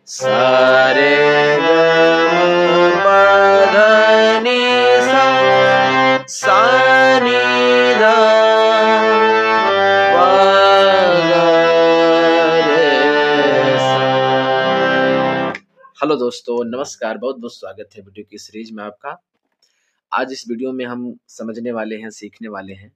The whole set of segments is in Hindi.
सारे पधनी सा नी ध प ग रे सा। हेलो दोस्तों, नमस्कार, बहुत बहुत स्वागत है वीडियो की सीरीज में आपका। आज इस वीडियो में हम समझने वाले हैं, सीखने वाले हैं।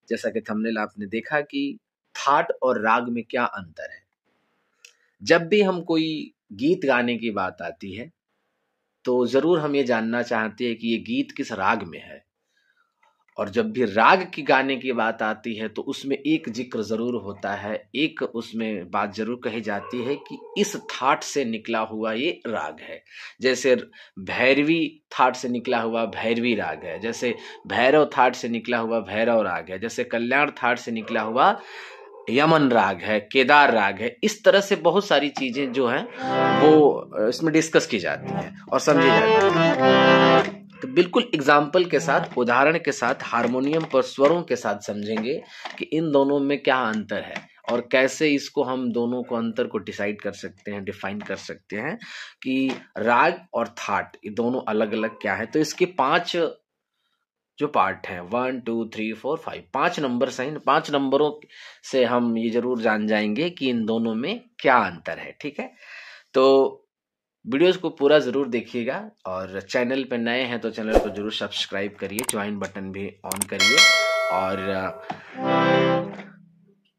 जैसा कि थंबनेल आपने देखा कि थाट और राग में क्या अंतर है। जब भी हम कोई गीत गाने की बात आती है तो जरूर हम ये जानना चाहते हैं कि ये गीत किस राग में है, और जब भी राग की गाने की बात आती है तो उसमें एक जिक्र जरूर होता है, एक उसमें बात जरूर कही जाती है कि इस थाट से निकला हुआ ये राग है। जैसे भैरवी थाट से निकला हुआ भैरवी राग है, जैसे भैरव थाट से निकला हुआ भैरव राग है, जैसे कल्याण थाट से निकला हुआ यमन राग है, केदार राग है। इस तरह से बहुत सारी चीजें जो हैं वो इसमें डिस्कस की जाती हैं और समझी जाती है। तो बिल्कुल एग्जाम्पल के साथ, उदाहरण के साथ, हारमोनियम पर स्वरों के साथ समझेंगे कि इन दोनों में क्या अंतर है और कैसे इसको हम दोनों को अंतर को डिसाइड कर सकते हैं, डिफाइन कर सकते हैं कि राग और थाट ये दोनों अलग अलग क्या है। तो इसके 5 जो पार्ट हैं, 1 2 3 4 5, 5 नंबर हैं। 5 नंबरों से हम ये जरूर जान जाएंगे कि इन दोनों में क्या अंतर है। ठीक है, तो वीडियोस को पूरा जरूर देखिएगा, और चैनल पे नए हैं तो चैनल को जरूर सब्सक्राइब करिए, ज्वाइन बटन भी ऑन करिए, और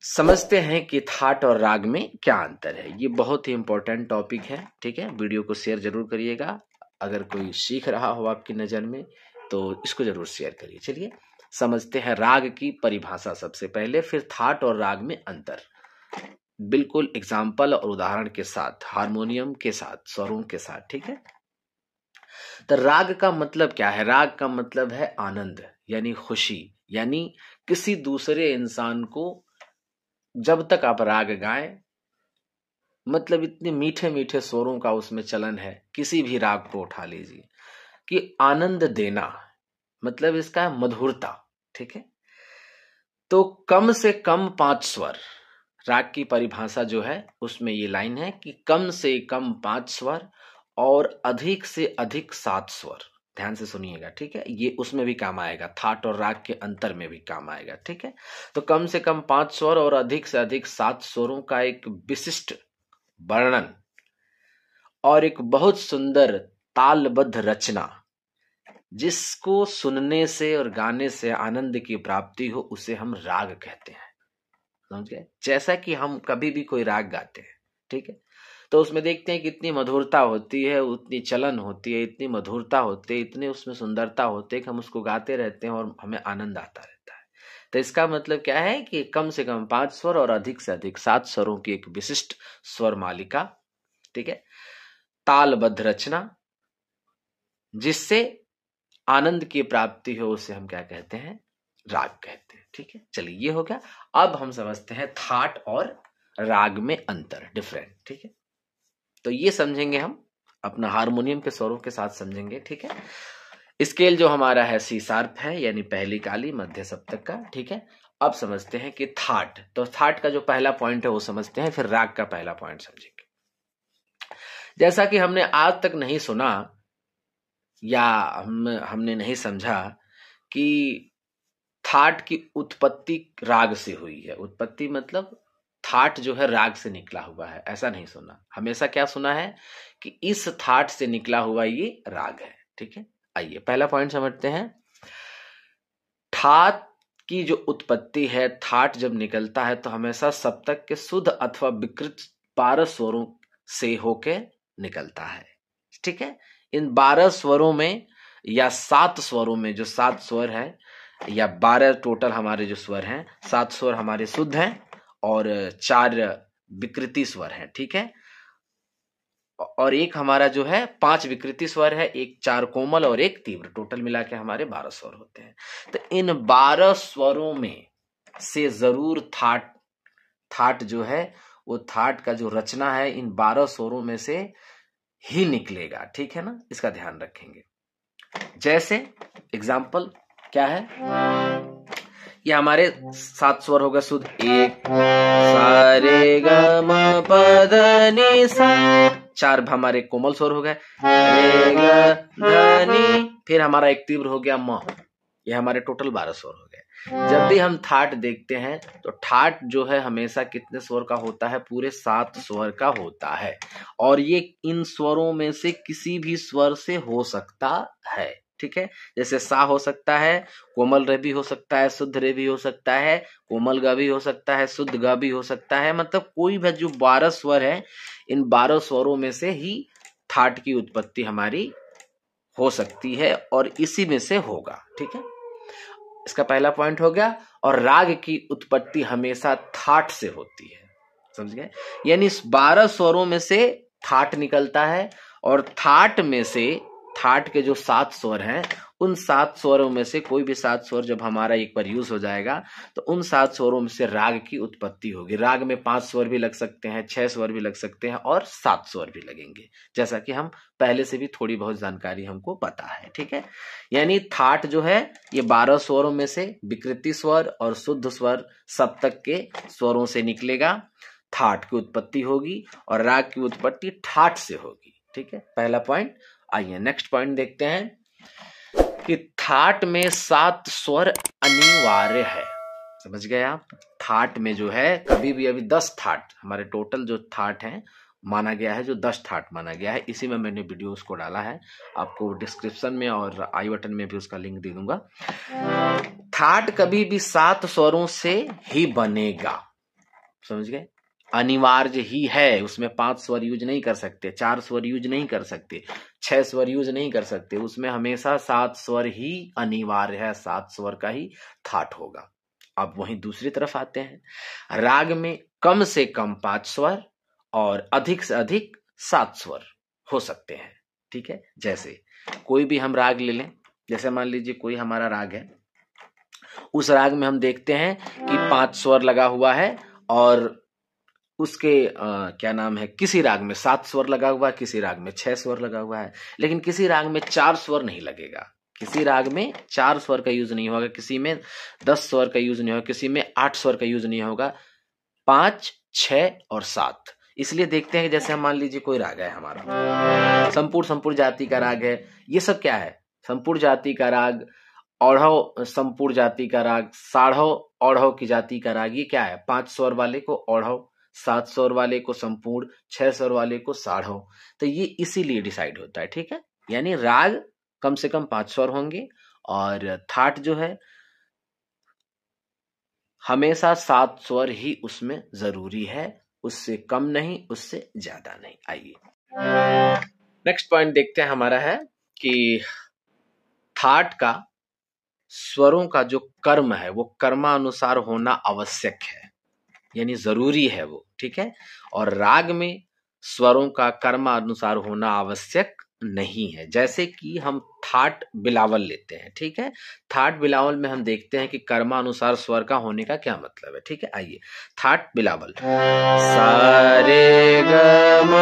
समझते हैं कि थाट और राग में क्या अंतर है। ये बहुत ही इंपॉर्टेंट टॉपिक है। ठीक है, वीडियो को शेयर जरूर करिएगा। अगर कोई सीख रहा हो आपकी नज़र में तो इसको जरूर शेयर करिए। चलिए समझते हैं राग की परिभाषा सबसे पहले, फिर थाट और राग में अंतर, बिल्कुल एग्जाम्पल और उदाहरण के साथ, हारमोनियम के साथ, स्वरों के साथ। ठीक है, तो राग का मतलब क्या है? राग का मतलब है आनंद, यानी खुशी, यानी किसी दूसरे इंसान को जब तक आप राग गाएं, मतलब इतने मीठे मीठे स्वरों का उसमें चलन है, किसी भी राग को उठा लीजिए, कि आनंद देना, मतलब इसका है मधुरता। ठीक है, तो कम से कम 5 स्वर, राग की परिभाषा जो है उसमें ये लाइन है कि कम से कम 5 स्वर और अधिक से अधिक 7 स्वर। ध्यान से सुनिएगा। ठीक है, ये उसमें भी काम आएगा, थाट और राग के अंतर में भी काम आएगा। ठीक है, तो कम से कम 5 स्वर और अधिक से अधिक 7 स्वरों का एक विशिष्ट वर्णन और एक बहुत सुंदर तालबद्ध रचना, जिसको सुनने से और गाने से आनंद की प्राप्ति हो, उसे हम राग कहते हैं। समझ गए? जैसा कि हम कभी भी कोई राग गाते हैं, ठीक है, तो उसमें देखते हैं कितनी मधुरता होती है, उतनी चलन होती है, इतनी मधुरता होती है, इतनी उसमें सुंदरता होती है कि हम उसको गाते रहते हैं और हमें आनंद आता रहता है। तो इसका मतलब क्या है कि कम से कम 5 स्वर और अधिक से अधिक 7 स्वरों की एक विशिष्ट स्वर मालिका, ठीक है, तालबद्ध रचना, जिससे आनंद की प्राप्ति हो, उसे हम क्या कहते हैं? राग कहते हैं। ठीक है, चलिए ये हो गया। अब हम समझते हैं थाट और राग में अंतर, डिफरेंट। ठीक है, तो ये समझेंगे हम अपना हारमोनियम के स्वरों के साथ समझेंगे। ठीक है, स्केल जो हमारा है सी शार्प है, यानी पहली काली मध्य सप्तक का। ठीक है, अब समझते हैं कि थाट, तो थाट का जो पहला पॉइंट है वो समझते हैं, फिर राग का पहला पॉइंट समझेंगे। जैसा कि हमने आज तक नहीं सुना या हमने नहीं समझा कि थाट की उत्पत्ति राग से हुई है। उत्पत्ति मतलब थाट जो है राग से निकला हुआ है, ऐसा नहीं सुना। हमेशा क्या सुना है कि इस थाट से निकला हुआ ये राग है। ठीक है, आइए पहला पॉइंट समझते हैं। ठाट की जो उत्पत्ति है, थाट जब निकलता है तो हमेशा सप्तक के शुद्ध अथवा विकृत 12 स्वरों से होके निकलता है। ठीक है, इन 12 स्वरों में या 7 स्वरों में, जो 7 स्वर है या 12 टोटल हमारे जो स्वर हैं, 7 स्वर हमारे शुद्ध हैं और 4 विकृति स्वर हैं। ठीक है, और एक हमारा जो है 5 विकृति स्वर है, एक 4 कोमल और एक तीव्र, टोटल मिला के हमारे 12 स्वर होते हैं। तो इन 12 स्वरों में से जरूर थाट जो है, वो थाट का जो रचना है इन 12 स्वरों में से ही निकलेगा। ठीक है ना, इसका ध्यान रखेंगे। जैसे एग्जाम्पल क्या है ये हमारे 7 स्वर हो गए शुद्ध, एक सा रे ग म प ध नि सा, 4 हमारे कोमल स्वर हो गए, रे ग ध नि, फिर हमारा एक तीव्र हो गया म, ये हमारे टोटल 12 स्वर हो गए। जब भी हम ठाट देखते हैं तो ठाट जो है हमेशा कितने स्वर का होता है, पूरे 7 स्वर का होता है, और ये इन स्वरों में से किसी भी स्वर से हो सकता है, ठीक है। जैसे सा हो सकता है, कोमल रे भी हो सकता है, शुद्ध रे भी हो सकता है, कोमल ग भी हो सकता है, शुद्ध ग भी हो सकता है, मतलब कोई भी जो 12 स्वर है, इन 12 स्वरों में से ही ठाट की उत्पत्ति हमारी हो सकती है और इसी में से होगा, ठीक है। इसका पहला पॉइंट हो गया। और राग की उत्पत्ति हमेशा थाट से होती है, समझ गए, यानी इस 12 स्वरों में से थाट निकलता है, और थाट में से थाट के जो 7 स्वर हैं, उन 7 स्वरों में से कोई भी 7 स्वर जब हमारा एक बार यूज हो जाएगा तो उन 7 स्वरों में से राग की उत्पत्ति होगी। राग में 5 स्वर भी लग सकते हैं, 6 स्वर भी लग सकते हैं और 7 स्वर भी लगेंगे, जैसा कि हम पहले से भी थोड़ी बहुत जानकारी हमको पता है, ठीक है। यानी थाट जो है ये 12 स्वरों में से विकृति स्वर और शुद्ध स्वर सप्तक के स्वरों से निकलेगा, थाट की उत्पत्ति होगी और राग की उत्पत्ति ठाट से होगी, ठीक है, पहला पॉइंट। आइए नेक्स्ट पॉइंट देखते हैं कि थाट में 7 स्वर अनिवार्य है, समझ गए आप। थाट में जो है कभी भी, अभी 10 थाट हमारे टोटल जो थाट हैं माना गया है, जो 10 थाट माना गया है, इसी में मैंने वीडियो उसको डाला है, आपको डिस्क्रिप्शन में और आई बटन में भी उसका लिंक दे दूंगा। थाट कभी भी 7 स्वरों से ही बनेगा, समझ गए, अनिवार्य ही है, उसमें 5 स्वर यूज नहीं कर सकते, 4 स्वर यूज नहीं कर सकते, 6 स्वर यूज नहीं कर सकते, उसमें हमेशा 7 स्वर ही अनिवार्य है, 7 स्वर का ही थाट होगा। अब वहीं दूसरी तरफ आते हैं, राग में कम से कम 5 स्वर और अधिक से अधिक 7 स्वर हो सकते हैं, ठीक है। जैसे कोई भी हम राग ले लें, जैसे मान लीजिए कोई हमारा राग है, उस राग में हम देखते हैं कि 5 स्वर लगा हुआ है, और उसके क्या नाम है, किसी राग में 7 स्वर लगा हुआ है, किसी राग में 6 स्वर लगा हुआ है, लेकिन किसी राग में 4 स्वर नहीं लगेगा, किसी राग में 4 स्वर का यूज नहीं होगा, किसी में 10 स्वर का यूज नहीं होगा, किसी में 8 स्वर का यूज नहीं होगा, 5, 6 और 7। इसलिए देखते हैं कि जैसे हम मान लीजिए कोई राग है हमारा, संपूर्ण जाति का राग है, ये सब क्या है, संपूर्ण जाति का राग, औढ़व संपूर्ण जाति का राग, साढ़व औढ़व की जाति का राग, ये क्या है, 5 स्वर वाले को औढ़व, 7 स्वर वाले को संपूर्ण, 6 स्वर वाले को साढ़व, तो ये इसीलिए डिसाइड होता है, ठीक है। यानी राग कम से कम 5 स्वर होंगे, और थाट जो है हमेशा 7 स्वर ही उसमें जरूरी है, उससे कम नहीं, उससे ज्यादा नहीं। आइए नेक्स्ट पॉइंट देखते हैं, हमारा है कि थाट का स्वरों का जो कर्म है वो कर्मानुसार होना आवश्यक है, यानी जरूरी है वो, ठीक है। और राग में स्वरों का कर्मानुसार होना आवश्यक नहीं है। जैसे कि हम थाट बिलावल लेते हैं, ठीक है, थाट बिलावल में हम देखते हैं कि कर्मानुसार स्वर का होने का क्या मतलब है, ठीक है। आइए थाट बिलावल, सा रे ग म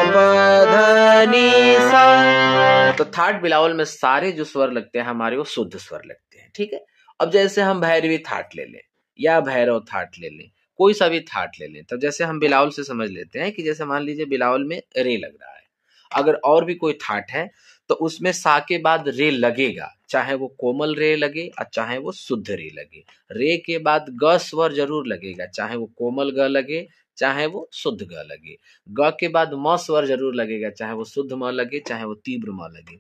प ध नि सा, तो थाट बिलावल में सारे जो स्वर लगते हैं हमारे वो शुद्ध स्वर लगते हैं, ठीक है। अब जैसे हम भैरवी थाट ले लें या भैरव थाट ले लें, कोई सा भी थाट ले लें, तब जैसे हम बिलावल से समझ लेते हैं कि जैसे मान लीजिए बिलावल में रे लग रहा है, अगर और भी कोई थाट है तो उसमें सा के बाद रे लगेगा, चाहे वो कोमल रे लगे और चाहे वो शुद्ध रे लगे, रे के बाद ग स्वर जरूर लगेगा, चाहे वो कोमल ग लगे चाहे वो शुद्ध ग लगे, ग के बाद म स्वर जरूर लगेगा, चाहे वो शुद्ध म लगे चाहे वो तीव्र म लगे,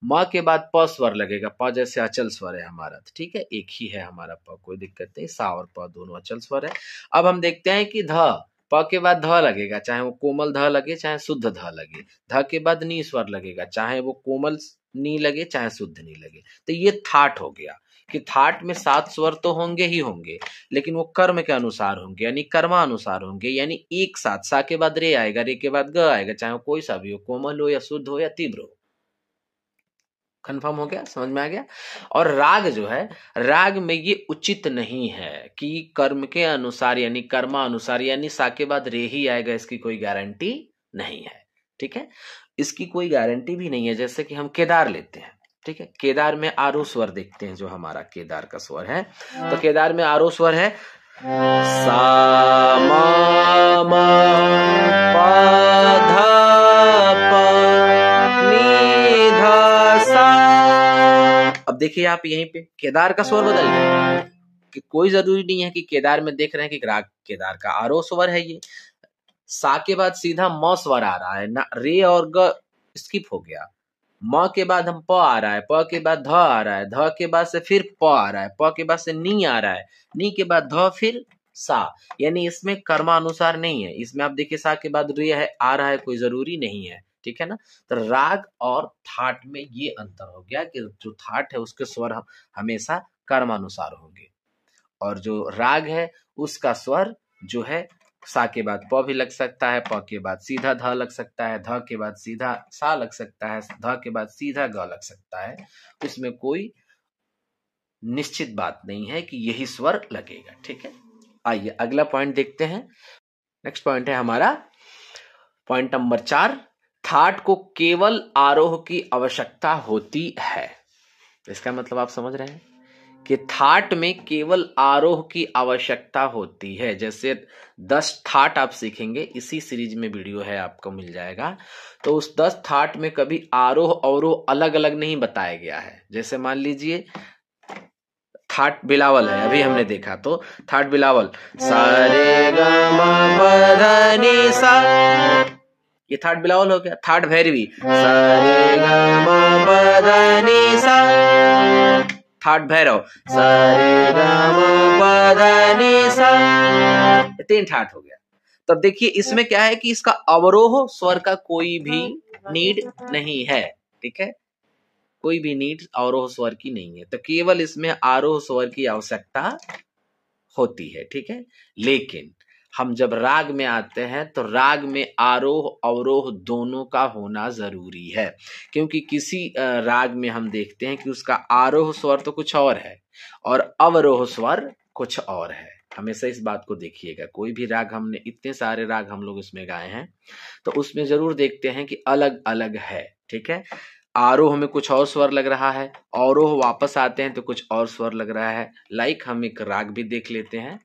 म के बाद प स्वर लगेगा, प जैसे अचल स्वर है हमारा, ठीक है, एक ही है हमारा प, कोई दिक्कत नहीं, सा और प दोनों अचल स्वर है। अब हम देखते हैं कि ध, प के बाद ध लगेगा, चाहे वो कोमल ध लगे चाहे शुद्ध ध लगे, ध के बाद नी स्वर लगेगा, चाहे वो कोमल नी लगे चाहे शुद्ध नी लगे, तो ये थाट हो गया कि थाट में 7 स्वर तो होंगे ही होंगे, लेकिन वो कर्म के अनुसार होंगे, यानी कर्मानुसार होंगे, यानी एक साथ सा के बाद रे आएगा, रे के बाद ग आएगा, चाहे वो कोई सा भी हो, कोमल हो या शुद्ध हो या तीव्र हो। कंफर्म हो गया, समझ में आ गया। और राग जो है, राग में ये उचित नहीं है कि कर्म के अनुसार यानी कर्मानुसार यानी सा के बाद रे ही आएगा, इसकी कोई गारंटी नहीं है, ठीक है, इसकी कोई गारंटी भी नहीं है। जैसे कि हम केदार लेते हैं, ठीक है। केदार में आरोह स्वर देखते हैं, जो हमारा केदार का स्वर है। तो केदार में आरोह स्वर है सा मा मा पा धा पा नी धा सा। अब देखिए आप यहीं पे केदार का स्वर बदल गया, कि कोई जरूरी नहीं है कि केदार में देख रहे हैं कि राग केदार का आरोह स्वर है। ये सा के बाद सीधा म स्वर आ रहा है ना, रे और ग स्किप हो गया। म के बाद हम प आ रहा है, प के बाद ध आ रहा है, ध के बाद से फिर प आ रहा है, प के बाद से नी आ रहा है, नी के बाद ध फिर सा। यानी इसमें कर्मानुसार नहीं है। इसमें आप देखिए सा के बाद रे है आ रहा है, कोई जरूरी नहीं है, ठीक है ना। तो राग और थाट में ये अंतर हो गया कि जो थाट है उसके स्वर हमेशा कर्मानुसार होंगे, और जो राग है उसका स्वर जो है सा के बाद प भी लग सकता है, प के बाद सीधा ध लग सकता है, ध के बाद सीधा सा लग सकता है, ध के बाद सीधा ग लग सकता है। इसमें कोई निश्चित बात नहीं है कि यही स्वर लगेगा, ठीक है। आइए अगला पॉइंट देखते हैं। नेक्स्ट पॉइंट है हमारा पॉइंट नंबर 4, थाट को केवल आरोह की आवश्यकता होती है। इसका मतलब आप समझ रहे हैं कि थाट में केवल आरोह की आवश्यकता होती है। जैसे 10 थाट आप सीखेंगे, इसी सीरीज में वीडियो है, आपको मिल जाएगा। तो उस 10 थाट में कभी आरोह अवरोह अलग अलग नहीं बताया गया है। जैसे मान लीजिए थाट बिलावल है, अभी हमने देखा, तो थाट बिलावल सा रे ग म प ध नि सा, ये थाट बिलावल हो गया। थाट भैरवी सा रे ग म प ध नि सा, थाट भैरव सा रे ग म प ध नि सा, 3 ठाट हो गया। तब देखिए इसमें क्या है कि इसका अवरोह स्वर का कोई भी नीड नहीं है, ठीक है, कोई भी नीड अवरोह स्वर की नहीं है। तो केवल इसमें आरोह स्वर की आवश्यकता होती है, ठीक है। लेकिन हम जब राग में आते हैं तो राग में आरोह अवरोह दोनों का होना जरूरी है, क्योंकि किसी राग में हम देखते हैं कि उसका आरोह स्वर तो कुछ और है और अवरोह स्वर कुछ और है। हमेशा इस बात को देखिएगा, कोई भी राग, हमने इतने सारे राग हम लोग इसमें गाए हैं, तो उसमें जरूर देखते हैं कि अलग अलग है, ठीक है। आरोह में कुछ और स्वर लग रहा है, अवरोह वापस आते हैं तो कुछ और स्वर लग रहा है। लाइक हम एक राग भी देख लेते हैं।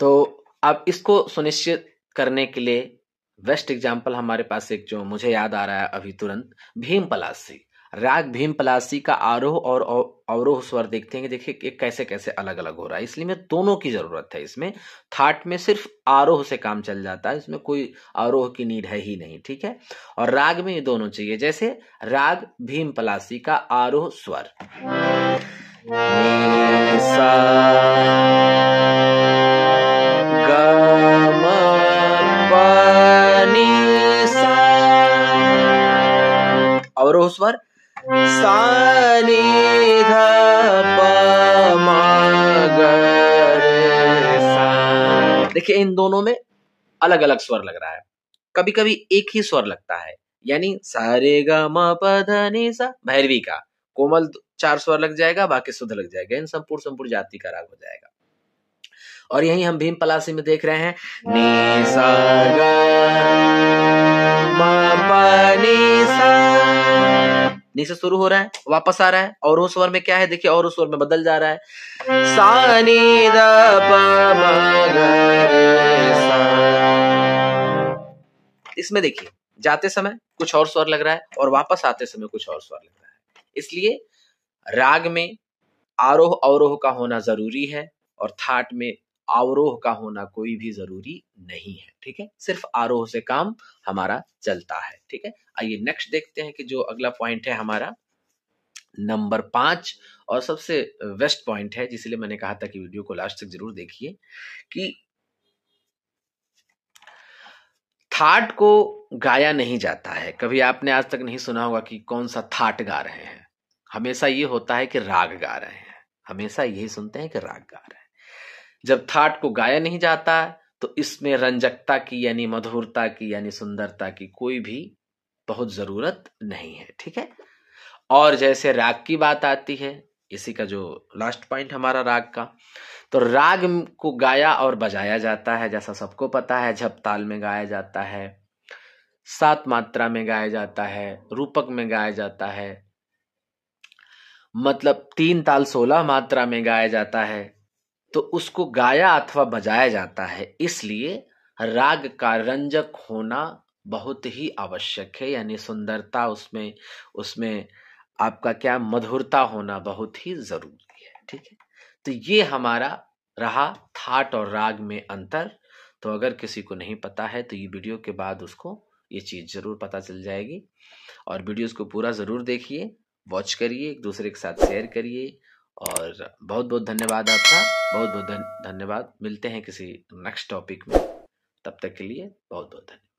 तो अब इसको सुनिश्चित करने के लिए बेस्ट एग्जाम्पल हमारे पास एक जो मुझे याद आ रहा है अभी तुरंत, भीम पलासी। राग भीम पलासी का आरोह और अवरोह स्वर देखते हैं कि देखिए कि कैसे कैसे अलग अलग हो रहा है। इसलिए में दोनों की जरूरत है। इसमें थाट में सिर्फ आरोह से काम चल जाता है, इसमें कोई अवरोह की नीड है ही नहीं, ठीक है। और राग में ये दोनों चाहिए। जैसे राग भीम पलासी का आरोह स्वर नी सा ग म प नि सा, अवरोह स्वर सा नि ध प म ग रे सा। देखिए इन दोनों में अलग अलग स्वर लग रहा है, कभी कभी एक ही स्वर लगता है, यानी सा रे ग म प ध नि सा, भैरवी का कोमल 4 स्वर लग जाएगा, बाकी शुद्ध लग जाएगा, इन संपूर्ण जाति का राग हो जाएगा। और यही हम भीम पलासी में देख रहे हैं नी सा ग म प नि सा, नी से शुरू हो रहा है, वापस आ रहा है, और उस स्वर में क्या है देखिए, और उस स्वर में बदल जा रहा है, सा नी द प म ग रे सा। इसमें देखिए जाते समय कुछ और स्वर लग रहा है और वापस आते समय कुछ और स्वर लग रहा है। इसलिए राग में आरोह अवरोह का होना जरूरी है और थाट में अवरोह का होना कोई भी जरूरी नहीं है, ठीक है। सिर्फ आरोह से काम हमारा चलता है, ठीक है। आइए नेक्स्ट देखते हैं कि जो अगला पॉइंट है हमारा नंबर 5 और सबसे बेस्ट पॉइंट है, जिसलिए मैंने कहा था कि वीडियो को लास्ट तक जरूर देखिए, कि थाट को गाया नहीं जाता है। कभी आपने आज तक नहीं सुना होगा कि कौन सा थाट गा रहे हैं, हमेशा ये होता है कि राग गा रहे हैं, हमेशा यही सुनते हैं कि राग गा रहे हैं। जब थाट को गाया नहीं जाता तो इसमें रंजकता की यानी मधुरता की यानी सुंदरता की कोई भी बहुत जरूरत नहीं है, ठीक है। और जैसे राग की बात आती है, इसी का जो लास्ट पॉइंट हमारा राग का, तो राग को गाया और बजाया जाता है, जैसा सबको पता है, झप ताल में गाया जाता है, 7 मात्रा में गाया जाता है, रूपक में गाया जाता है, मतलब 3 ताल 16 मात्रा में गाया जाता है, तो उसको गाया अथवा बजाया जाता है। इसलिए राग का रंजक होना बहुत ही आवश्यक है, यानी सुंदरता उसमें उसमें आपका क्या मधुरता होना बहुत ही जरूरी है। ठीक है, तो ये हमारा रहा थाट और राग में अंतर। तो अगर किसी को नहीं पता है तो ये वीडियो के बाद उसको ये चीज जरूर पता चल जाएगी। और वीडियोस को पूरा जरूर देखिए, वॉच करिए, एक दूसरे के साथ शेयर करिए। और बहुत बहुत धन्यवाद आपका, बहुत बहुत धन्यवाद। मिलते हैं किसी नेक्स्ट टॉपिक में, तब तक के लिए बहुत बहुत धन्यवाद।